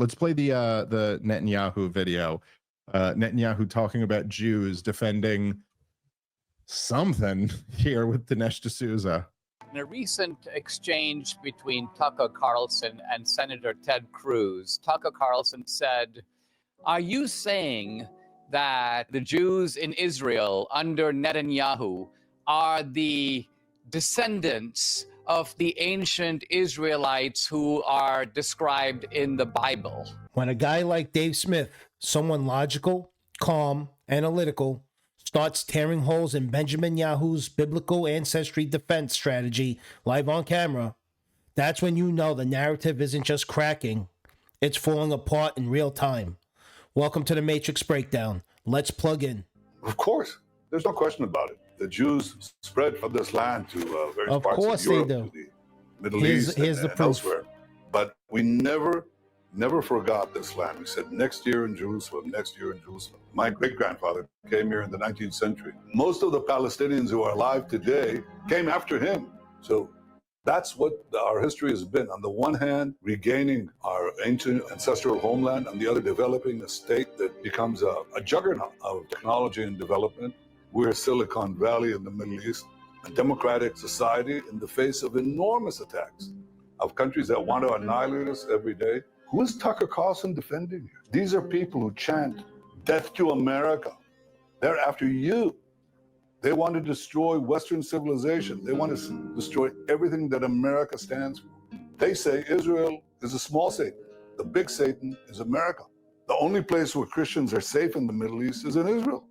Let's play the Netanyahu video. Netanyahu talking about Jews defending something here with Dinesh D'Souza. In a recent exchange between Tucker Carlson and Senator Ted Cruz, Tucker Carlson said, "Are you saying that the Jews in Israel under Netanyahu are the descendants of the ancient Israelites who are described in the Bible?" When a guy like Dave Smith, someone logical, calm, analytical, starts tearing holes in Benjamin Yahu's biblical ancestry defense strategy live on camera, that's when you know the narrative isn't just cracking, it's falling apart in real time. Welcome to the Matrix Breakdown. Let's plug in. Of course. There's no question about it. The Jews spread from this land to various Of parts course of Europe, they do. to the Middle East, here's the and proof. elsewhere. But we never forgot this land. We said next year in Jerusalem, next year in Jerusalem. My great-grandfather came here in the 19th century. Most of the Palestinians who are alive today came after him. So that's what our history has been. On the one hand, regaining our ancient ancestral homeland, on the other, developing a state that becomes a juggernaut of technology and development. We're Silicon Valley in the Middle East, a democratic society in the face of enormous attacks of countries that want to annihilate us every day. Who is Tucker Carlson defending here? These are people who chant death to America. They're after you. They want to destroy Western civilization. They want to destroy everything that America stands for. They say Israel is a small Satan. The big Satan is America. The only place where Christians are safe in the Middle East is in Israel.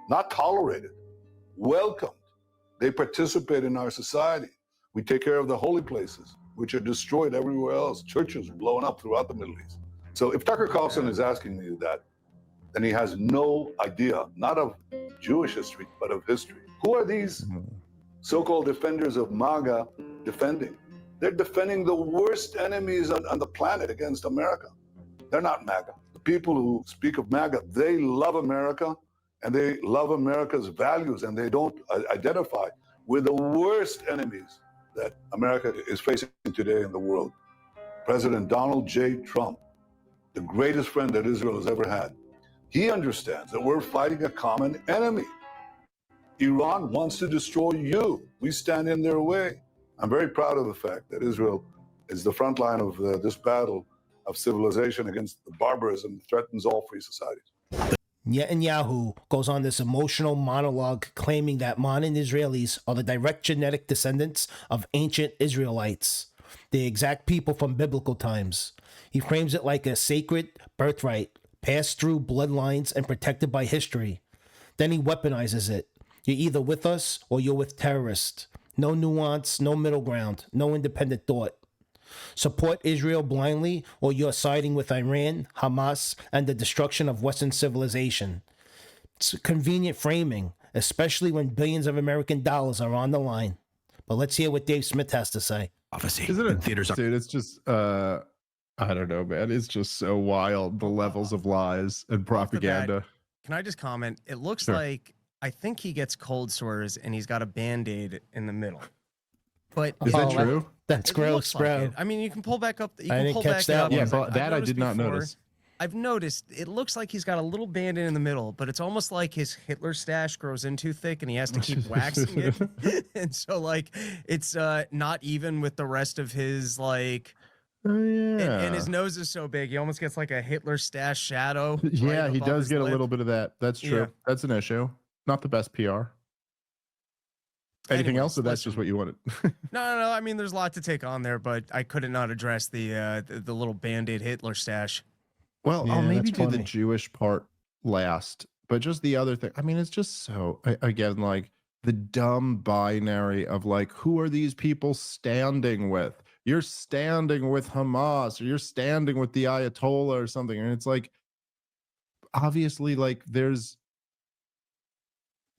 Not tolerated, welcomed. They participate in our society. We take care of the holy places, which are destroyed everywhere else. Churches blown up throughout the Middle East. So if Tucker Carlson is asking me that, then he has no idea, not of Jewish history, but of history. Who are these so-called defenders of MAGA defending? They're defending the worst enemies on the planet against America. They're not MAGA. The people who speak of MAGA, they love America, and they love America's values, and they don't identify with the worst enemies that America is facing today in the world. President Donald J. Trump, the greatest friend that Israel has ever had, he understands that we're fighting a common enemy. Iran wants to destroy you. We stand in their way. I'm very proud of the fact that Israel is the front line of this battle of civilization against the barbarism that threatens all free societies. Netanyahu goes on this emotional monologue claiming that modern Israelis are the direct genetic descendants of ancient Israelites, the exact people from biblical times. He frames it like a sacred birthright, passed through bloodlines and protected by history. Then he weaponizes it. You're either with us or you're with terrorists. No nuance, no middle ground, no independent thought. Support Israel blindly, or you're siding with Iran, Hamas, and the destruction of Western civilization. It's convenient framing, especially when billions of American dollars are on the line. But let's hear what Dave Smith has to say. Isn't it, dude? It's just, I don't know, man. It's just so wild, the levels of lies and propaganda. Can I just comment? It looks Sure. like, I think he gets cold sores and he's got a Band-Aid in the middle. But Is that true? That's it gross, looks like bro. it. I mean, you can pull back up. You I can didn't pull catch back that it up. one. Yeah, I've but that I noticed did not before. notice. I've noticed it looks like he's got a little Band-Aid in the middle, but it's almost like his Hitler stash grows in too thick and he has to keep waxing it. And so, like, it's not even with the rest of his, like, Oh, yeah. and his nose is so big, he almost gets like a Hitler stash shadow. Yeah, right he above does his get a lip. little bit of that. That's true. Yeah. That's an issue. Not the best PR. Anything Anyways, else, or that's listen. just what you wanted? No. I mean, there's a lot to take on there, but I couldn't not address the little Band-Aid Hitler stash. Well, Yeah, I'll maybe that's do the funny. Jewish part last, but just the other thing. I mean, it's just so, again, like the dumb binary of like, who are these people standing with? You're standing with Hamas, or you're standing with the Ayatollah or something. And it's like, obviously, like there's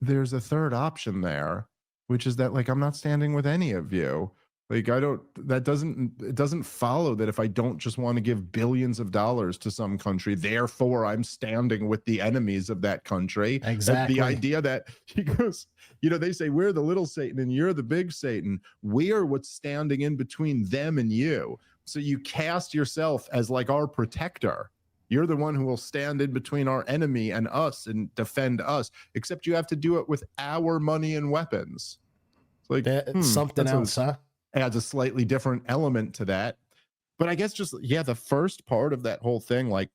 a third option there, which is that like, I'm not standing with any of you. Like, it doesn't follow that if I don't just want to give billions of dollars to some country, therefore I'm standing with the enemies of that country. Exactly. The idea that he goes, they say we're the little Satan and you're the big Satan. We are what's standing in between them and you. So you cast yourself as like our protector. You're the one who will stand in between our enemy and us and defend us, except you have to do it with our money and weapons. It's like, Something that's else, huh? adds a slightly different element to that. But I guess just, yeah, the first part of that whole thing, like,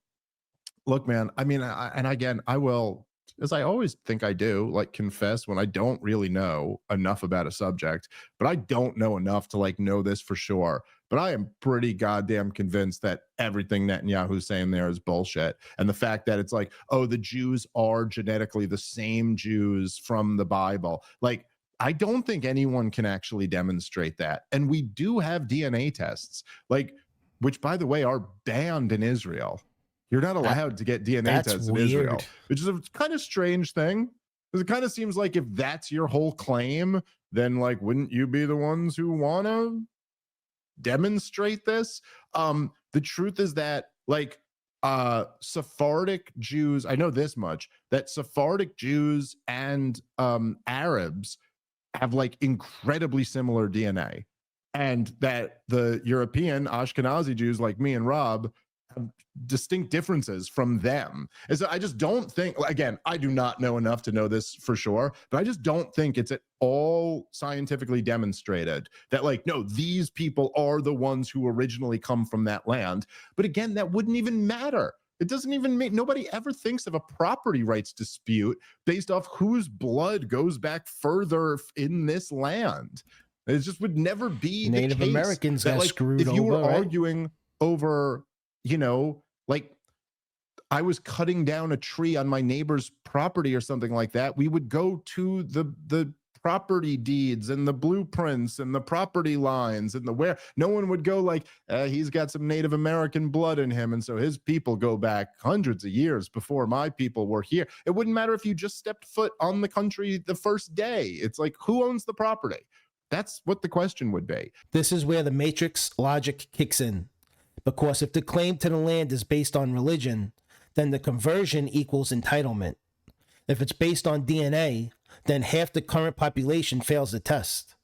look, man, I mean, and again, I will, as I always think I do, like confess when I don't really know enough about a subject, but I don't know enough to like know this for sure. But I am pretty goddamn convinced that everything Netanyahu's saying there is bullshit. And the fact that it's like, oh, the Jews are genetically the same Jews from the Bible. Like, I don't think anyone can actually demonstrate that. And we do have DNA tests, like, which by the way, are banned in Israel. You're not allowed to get DNA tests in Israel, weird. which is a kind of strange thing. Because it kind of seems like if that's your whole claim, then like, wouldn't you be the ones who want to demonstrate this? The truth is that like Sephardic Jews, I know this much, that Sephardic Jews and Arabs have like incredibly similar DNA, and that the European Ashkenazi Jews like me and Rob have distinct differences from them. And so I just don't think, again, I do not know enough to know this for sure, but I just don't think it's at all scientifically demonstrated that like, no, these people are the ones who originally come from that land. But again, that wouldn't even matter. It doesn't even make, nobody ever thinks of a property rights dispute based off whose blood goes back further in this land. It just would never be Native the case Americans that, got like, screwed if you were over, right? arguing over, you know, like I was cutting down a tree on my neighbor's property or something like that, we would go to the property deeds and the blueprints and the property lines and the where. No one would go like, he's got some Native American blood in him, and so his people go back hundreds of years before my people were here. It wouldn't matter if you just stepped foot on the country the first day. It's like, who owns the property? That's what the question would be. This is where the matrix logic kicks in. Because if the claim to the land is based on religion, then the conversion equals entitlement. If it's based on DNA, then half the current population fails the test.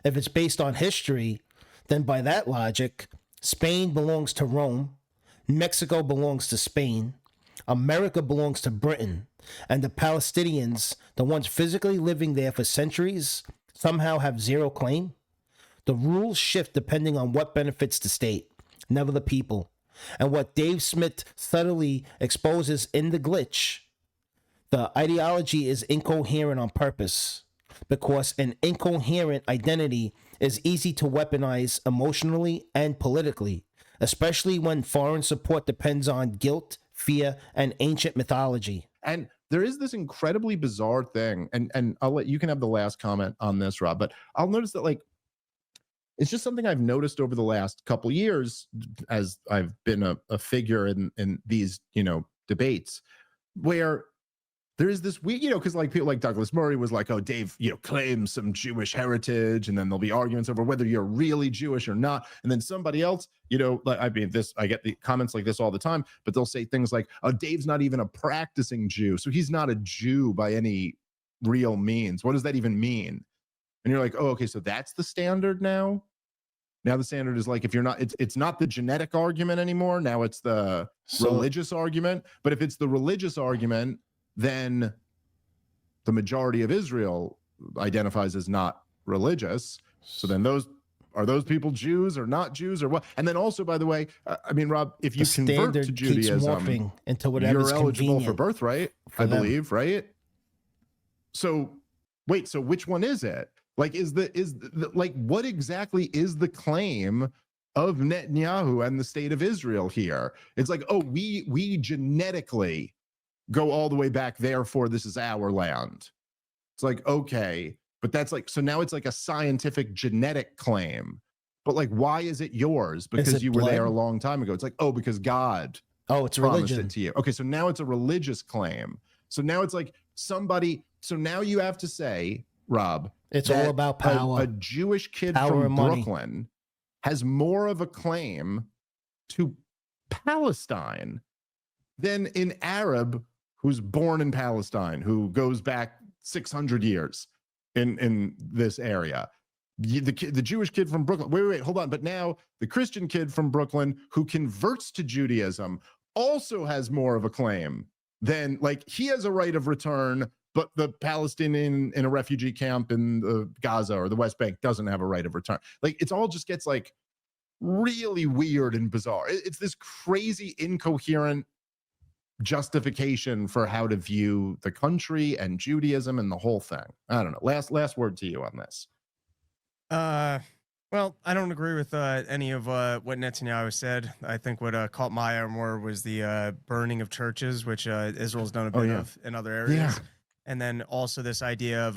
If it's based on history, then by that logic, Spain belongs to Rome, Mexico belongs to Spain, America belongs to Britain, and the Palestinians, the ones physically living there for centuries, somehow have zero claim. The rules shift depending on what benefits the state, never the people. And what Dave Smith subtly exposes in The Glitch, the ideology is incoherent on purpose, because an incoherent identity is easy to weaponize emotionally and politically, especially when foreign support depends on guilt, fear, and ancient mythology. And there is this incredibly bizarre thing, and I'll let you can have the last comment on this, Rob, but I'll notice that like it's just something I've noticed over the last couple years as I've been a figure in these, you know, debates, where there is this weird, you know, because like people like Douglas Murray was like, oh, Dave, you know, claims some Jewish heritage, and then there'll be arguments over whether you're really Jewish or not. And then somebody else, you know, like I mean, I get the comments like this all the time, but they'll say things like, oh, Dave's not even a practicing Jew, so he's not a Jew by any real means. What does that even mean? And you're like, oh, okay, so that's the standard now. Now the standard is like, if you're not, it's not the genetic argument anymore. Now it's the religious argument. But if it's the religious argument, then the majority of Israel identifies as not religious. So then those people Jews or not Jews or what? And then also, by the way, I mean, Rob, if you The convert to standard keeps Judaism, morphing into whatever's you're eligible for convenient birthright, for I them. believe, right? So wait, so which one is it? Like, like, what exactly is the claim of Netanyahu and the state of Israel here? It's like, oh, we genetically go all the way back, therefore this is our land. It's like, okay, but that's like, so now it's like a scientific genetic claim. But like, why is it yours? Because it you were there a blood? long time ago. It's like, oh, because God it's promised religion. it to you. Okay, so now it's a religious claim. So now it's like somebody, so now you have to say, Rob, It's that all about power. A Jewish kid Power from and money. Brooklyn has more of a claim to Palestine than an Arab who's born in Palestine, who goes back 600 years in this area. the Jewish kid from Brooklyn. Wait, hold on. But now the Christian kid from Brooklyn who converts to Judaism also has more of a claim than, like, he has a right of return, but the Palestinian in a refugee camp in Gaza or the West Bank doesn't have a right of return. Like, it's all just gets like really weird and bizarre. It's this crazy, incoherent justification for how to view the country and Judaism and the whole thing. I don't know. Last word to you on this. Well, I don't agree with any of what Netanyahu said. I think what caught my eye more was the burning of churches, which Israel's done a bit of in other areas. Yeah. And then also this idea of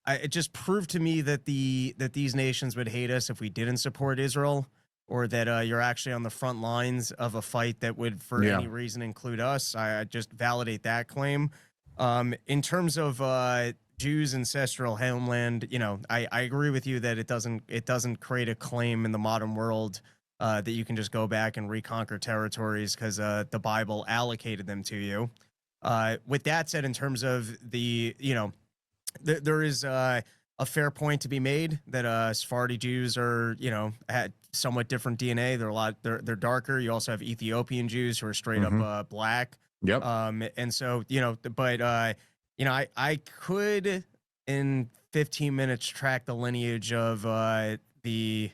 it just proved to me that these nations would hate us if we didn't support Israel, or that you're actually on the front lines of a fight that would, for any reason, include us. I just validate that claim. In terms of Jews' ancestral homeland, I agree with you that it doesn't create a claim in the modern world that you can just go back and reconquer territories because the Bible allocated them to you. With that said, in terms of there is a fair point to be made that Sephardi Jews are, had somewhat different DNA. They're darker. You also have Ethiopian Jews who are straight up black. Yep. And so, I could in 15 minutes track the lineage of the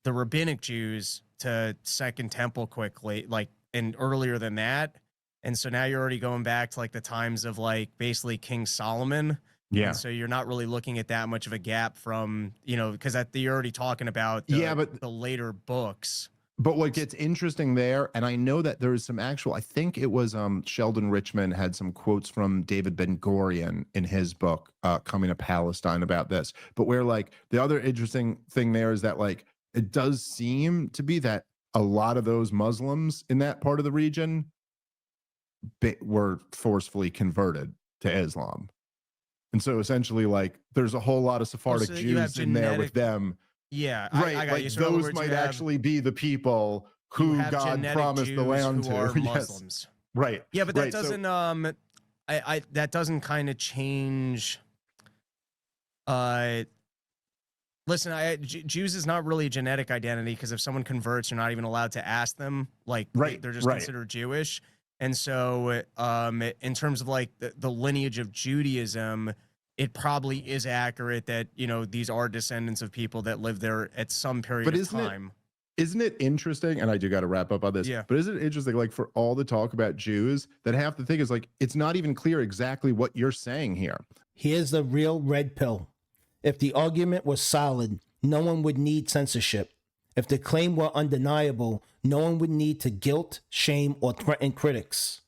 rabbinic Jews to Second Temple quickly, and earlier than that. And so now you're already going back to the times of basically King Solomon. Yeah. And so you're not really looking at that much of a gap from, because you're already talking about the later books. But what gets interesting there, and I know that there is some actual, I think it was Sheldon Richman had some quotes from David Ben-Gurion in his book, Coming to Palestine, about this. But where the other interesting thing there is that it does seem to be that a lot of those Muslims in that part of the region were forcefully converted to Islam. And so essentially there's a whole lot of Sephardic Jews in there with them. Yeah, right. I got you. So those might actually be the people who God promised Jews the land who to. Are Muslims. Right. Yeah, but that right. doesn't that doesn't kind of change. Listen, Jews is not really a genetic identity, because if someone converts, you're not even allowed to ask them. They're just considered Jewish. And so, in terms of the lineage of Judaism, it probably is accurate that, these are descendants of people that lived there at some period of time. Isn't it interesting? And I do got to wrap up on this. Yeah. But isn't it interesting, for all the talk about Jews, that half the thing is it's not even clear exactly what you're saying here. Here's the real red pill. If the argument was solid, no one would need censorship. If the claim were undeniable, no one would need to guilt, shame, or threaten critics.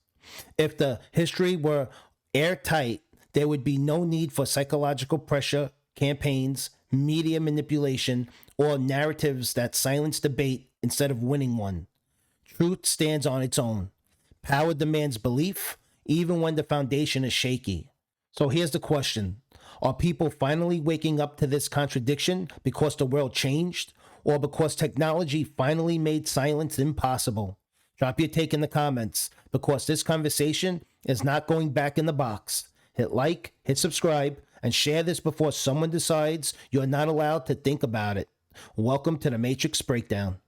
If the history were airtight, there would be no need for psychological pressure, campaigns, media manipulation, or narratives that silence debate instead of winning one. Truth stands on its own. Power demands belief, even when the foundation is shaky. So here's the question. Are people finally waking up to this contradiction because the world changed, or because technology finally made silence impossible? Drop your take in the comments, because this conversation is not going back in the box. Hit like, hit subscribe, and share this before someone decides you're not allowed to think about it. Welcome to the Matrix Breakdown.